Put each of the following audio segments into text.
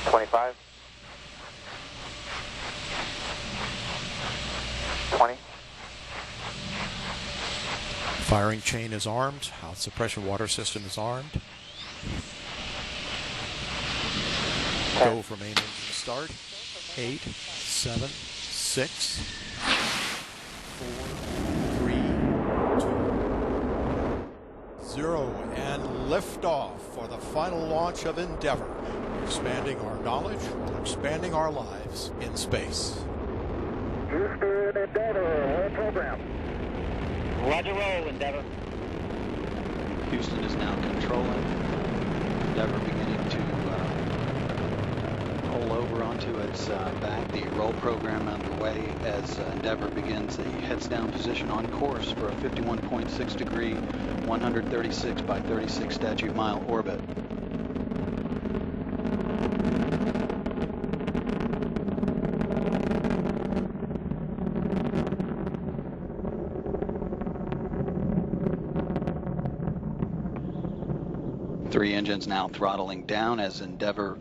25. 20. Firing chain is armed. House suppression water system is armed. Go for main engine start. 8, 7, 6, 4, 3, 2, 0, and liftoff for the final launch of Endeavour, expanding our knowledge while expanding our lives in space. Houston, Endeavour, roll program. Roger, roll, Endeavour. Houston is now controlling. Endeavour beginning to pull over onto its back. The roll program underway as Endeavour begins the heads down position on course for a 51.6 degree, 136 by 36 statute mile orbit. Three engines now throttling down as Endeavour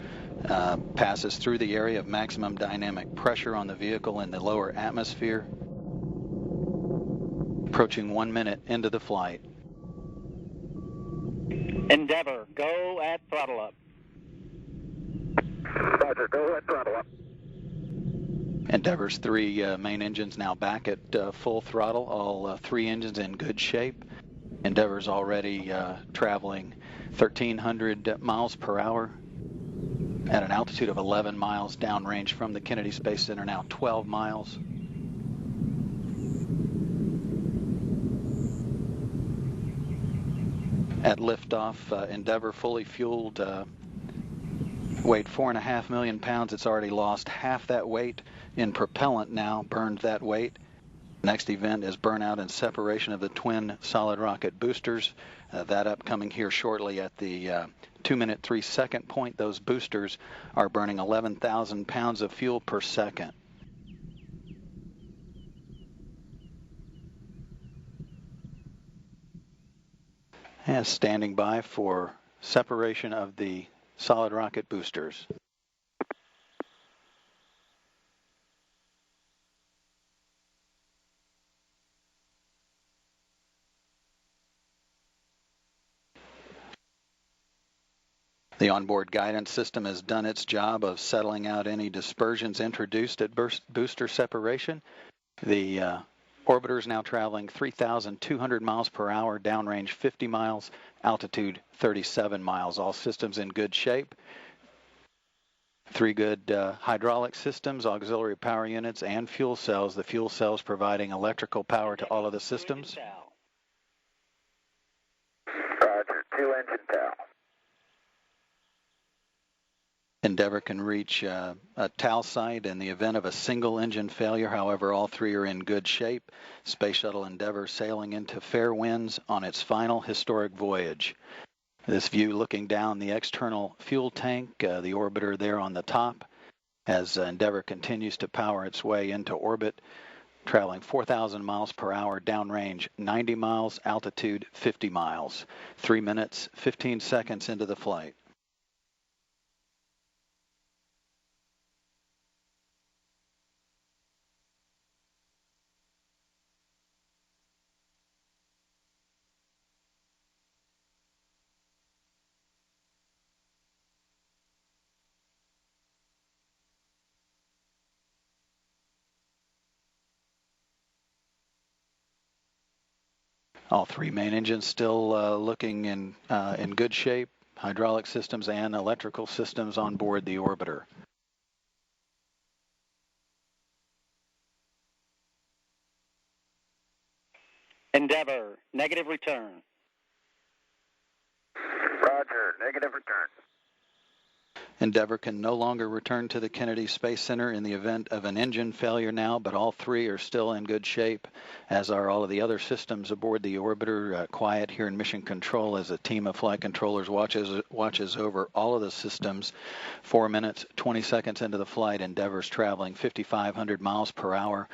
passes through the area of maximum dynamic pressure on the vehicle in the lower atmosphere. Approaching 1 minute into the flight. Endeavour, go at throttle up. Roger, go at throttle up. Endeavour's three main engines now back at full throttle, all three engines in good shape. Endeavour's already traveling 1,300 miles per hour at an altitude of 11 miles downrange from the Kennedy Space Center, now 12 miles. At liftoff, Endeavour fully fueled, weighed 4.5 million pounds. It's already lost half that weight in propellant now, burned that weight. Next event is burnout and separation of the twin solid rocket boosters. That upcoming here shortly at the 2 minute 3 second point. Those boosters are burning 11,000 pounds of fuel per second. And standing by for separation of the solid rocket boosters. The onboard guidance system has done its job of settling out any dispersions introduced at booster separation. The orbiter is now traveling 3,200 miles per hour, downrange 50 miles, altitude 37 miles. All systems in good shape. Three good hydraulic systems, auxiliary power units, and fuel cells. The fuel cells providing electrical power to all of the systems. Roger, 2 engine tow. Endeavour can reach a TAL site in the event of a single engine failure. However, all three are in good shape. Space Shuttle Endeavour sailing into fair winds on its final historic voyage. This view looking down the external fuel tank, the orbiter there on the top, as Endeavour continues to power its way into orbit, traveling 4,000 miles per hour, downrange 90 miles, altitude 50 miles. 3 minutes, 15 seconds into the flight. All three main engines still looking in good shape. Hydraulic systems and electrical systems on board the orbiter. Endeavour, negative return. Roger, negative return. Endeavour can no longer return to the Kennedy Space Center in the event of an engine failure now, but all three are still in good shape, as are all of the other systems aboard the orbiter. Quiet here in Mission Control as a team of flight controllers watches over all of the systems. 4 minutes, 20 seconds into the flight, Endeavour's traveling 5,500 miles per hour.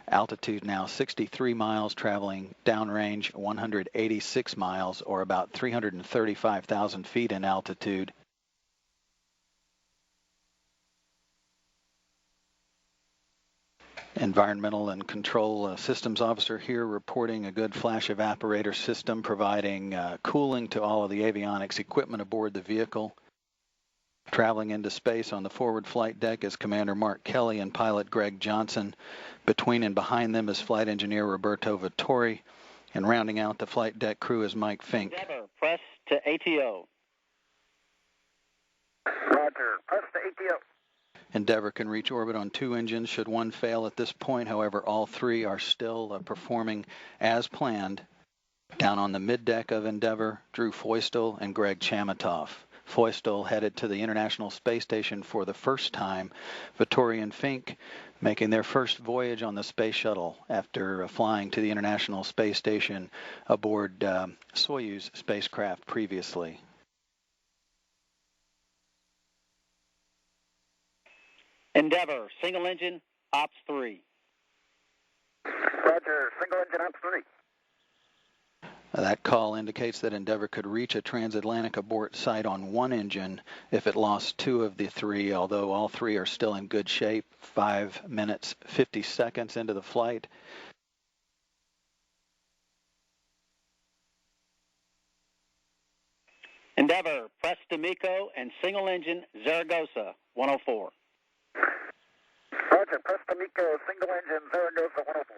Altitude now 63 miles, traveling downrange 186 miles, or about 335,000 feet in altitude. Environmental and Control Systems Officer here reporting a good flash evaporator system providing cooling to all of the avionics equipment aboard the vehicle. Traveling into space on the forward flight deck is Commander Mark Kelly and pilot Greg Johnson. Between and behind them is flight engineer Roberto Vittori. And rounding out the flight deck crew is Mike Fink. Endeavour, press to ATO. Roger, press to ATO. Endeavour can reach orbit on 2 engines should one fail at this point. However, all 3 are still performing as planned. Down on the middeck of Endeavour, Drew Feustel and Greg Chamitoff. Feustel headed to the International Space Station for the first time. Vittori and Fink making their first voyage on the space shuttle after flying to the International Space Station aboard Soyuz spacecraft previously. Endeavour, single engine, Ops 3. Roger, single engine Ops 3. That call indicates that Endeavour could reach a transatlantic abort site on 1 engine if it lost 2 of the 3, although all 3 are still in good shape. 5 minutes, 50 seconds into the flight. Endeavour, press to MECO and single engine Zaragoza, 104. Roger, press to MECO, single engine Zaragoza 104.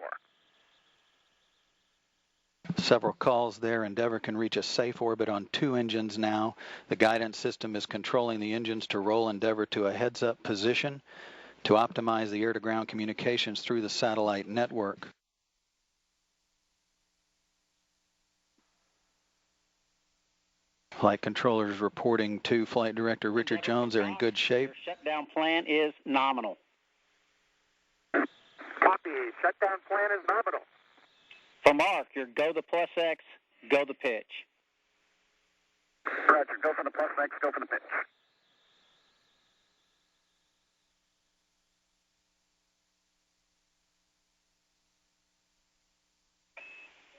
Several calls there. Endeavour can reach a safe orbit on 2 engines now. The guidance system is controlling the engines to roll Endeavour to a heads-up position to optimize the air-to-ground communications through the satellite network. Flight controllers reporting to Flight Director Richard Jones they're in good shape. Your shutdown plan is nominal. Copy, shutdown plan is nominal. For Mark, your go the plus X, go the pitch. Roger, go for the plus X, go for the pitch.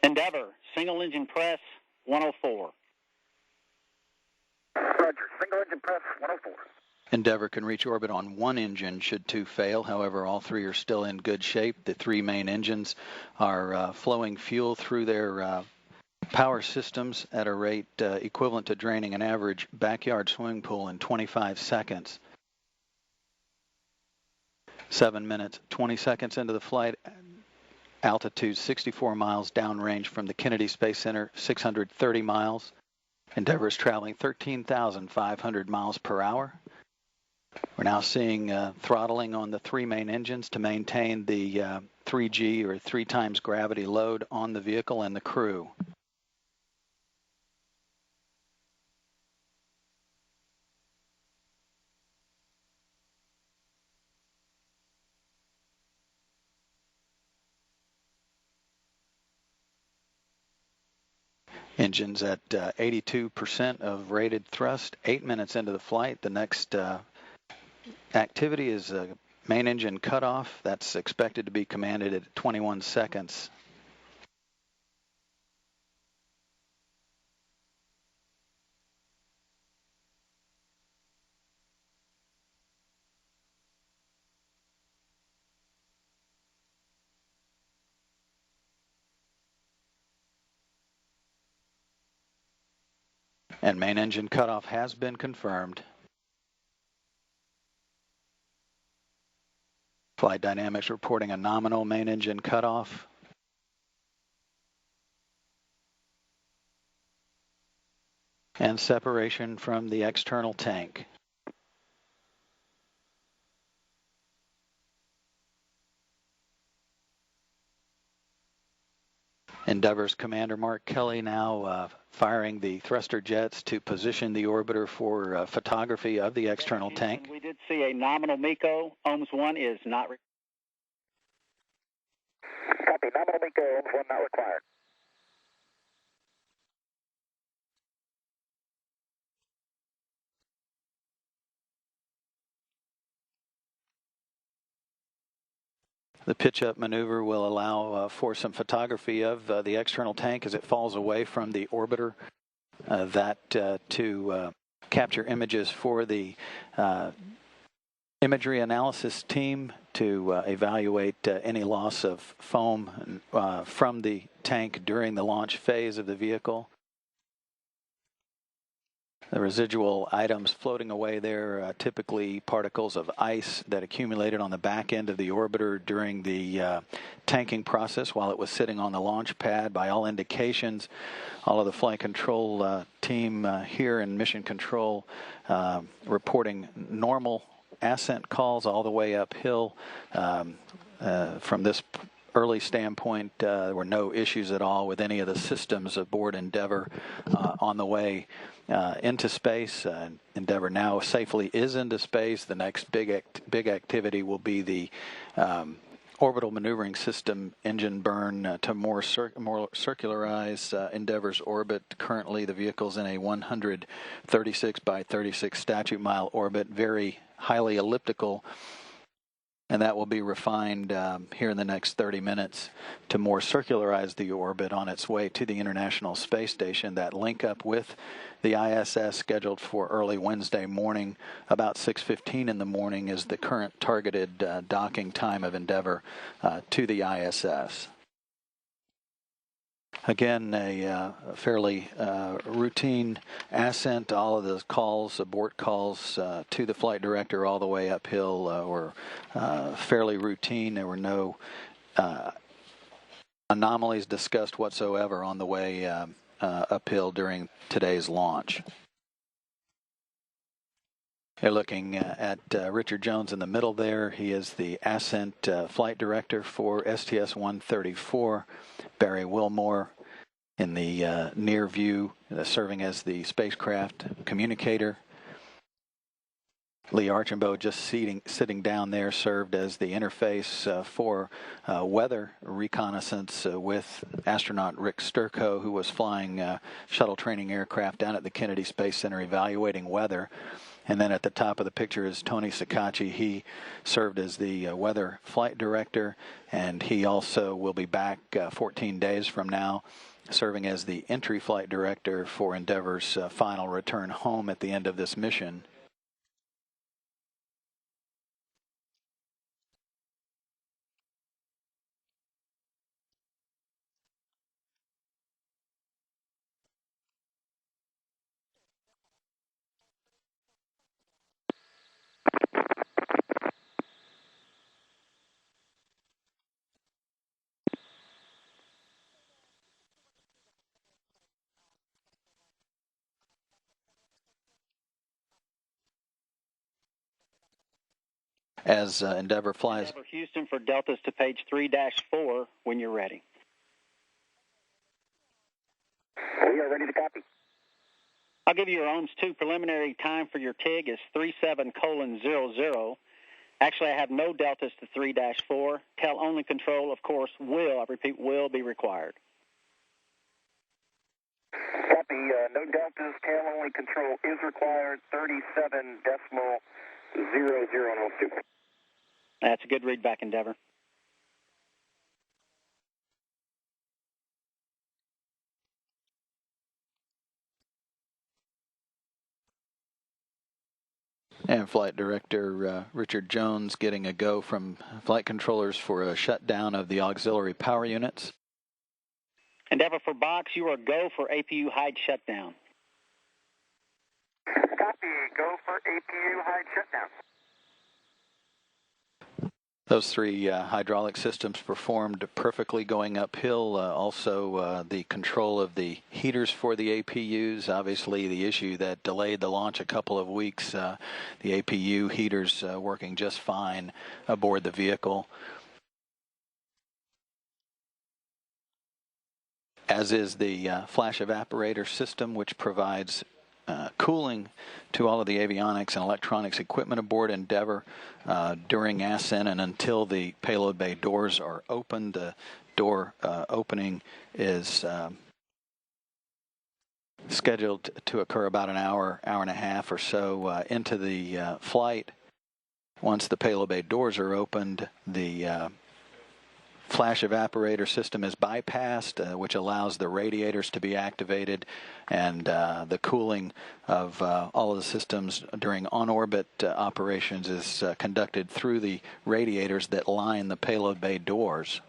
Endeavour, single engine press, 104. Roger, single engine press 104. Endeavour can reach orbit on 1 engine should 2 fail. However, all 3 are still in good shape. The 3 main engines are flowing fuel through their power systems at a rate equivalent to draining an average backyard swimming pool in 25 seconds. 7 minutes, 20 seconds into the flight. Altitude 64 miles downrange from the Kennedy Space Center, 630 miles. Endeavour is traveling 13,500 miles per hour. We're now seeing throttling on the 3 main engines to maintain the 3G or 3 times gravity load on the vehicle and the crew. Engines at 82% of rated thrust. 8 minutes into the flight, the next activity is main engine cutoff. That's expected to be commanded at 21 seconds. And main engine cutoff has been confirmed. Flight Dynamics reporting a nominal main engine cutoff. And separation from the external tank. Endeavour's Commander Mark Kelly now firing the thruster jets to position the orbiter for photography of the external tank. We did see a nominal MECO. OMS 1 is not required. Copy, nominal MECO, OMS 1 not required. The pitch-up maneuver will allow for some photography of the external tank as it falls away from the orbiter. To capture images for the imagery analysis team to evaluate any loss of foam from the tank during the launch phase of the vehicle. The residual items floating away there are typically particles of ice that accumulated on the back end of the orbiter during the tanking process while it was sitting on the launch pad. By all indications, all of the flight control team here in Mission Control reporting normal ascent calls all the way uphill. From this early standpoint, there were no issues at all with any of the systems aboard Endeavour on the way into space. Endeavour now safely is into space. The next big activity will be the orbital maneuvering system engine burn to more circularize Endeavour's orbit. Currently, the vehicle's in a 136 by 36 statute mile orbit, very highly elliptical, and that will be refined here in the next 30 minutes to more circularize the orbit on its way to the International Space Station. That link up with the ISS scheduled for early Wednesday morning, about 6:15 in the morning, is the current targeted docking time of Endeavour to the ISS. Again, a fairly routine ascent. All of the calls, abort calls to the flight director all the way uphill were fairly routine. There were no anomalies discussed whatsoever on the way uphill during today's launch. You're looking at Richard Jones in the middle there. He is the ascent flight director for STS-134. Barry Wilmore in the near view, serving as the spacecraft communicator. Lee Archambault, just sitting down there, served as the interface for weather reconnaissance with astronaut Rick Sturckow, who was flying shuttle training aircraft down at the Kennedy Space Center evaluating weather. And then at the top of the picture is Tony Sacacci. He served as the weather flight director, and he also will be back 14 days from now, serving as the entry flight director for Endeavour's final return home at the end of this mission. As Endeavour flies. Endeavour Houston for Deltas to page 3-4 when you're ready. We are ready to copy. I'll give you your OMS 2 preliminary time for your TIG is 37:00. Actually, I have no Deltas to 3-4. Tail only control, of course, will, I repeat, will be required. Copy. No deltas. Tail only control is required. 37.00 on OMS 2. That's a good read back, Endeavour. And Flight Director Richard Jones getting a go from flight controllers for a shutdown of the auxiliary power units. Endeavour for Box, you are go for APU hide shutdown. Copy. Go for APU hide shutdown. Those three hydraulic systems performed perfectly going uphill. Also, the control of the heaters for the APUs, obviously the issue that delayed the launch a couple of weeks. The APU heaters working just fine aboard the vehicle. As is the flash evaporator system, which provides cooling to all of the avionics and electronics equipment aboard Endeavour during ascent and until the payload bay doors are opened. The door opening is scheduled to occur about an hour and a half or so into the flight. Once the payload bay doors are opened, the flash evaporator system is bypassed, which allows the radiators to be activated, and the cooling of all of the systems during on-orbit operations is conducted through the radiators that line the payload bay doors.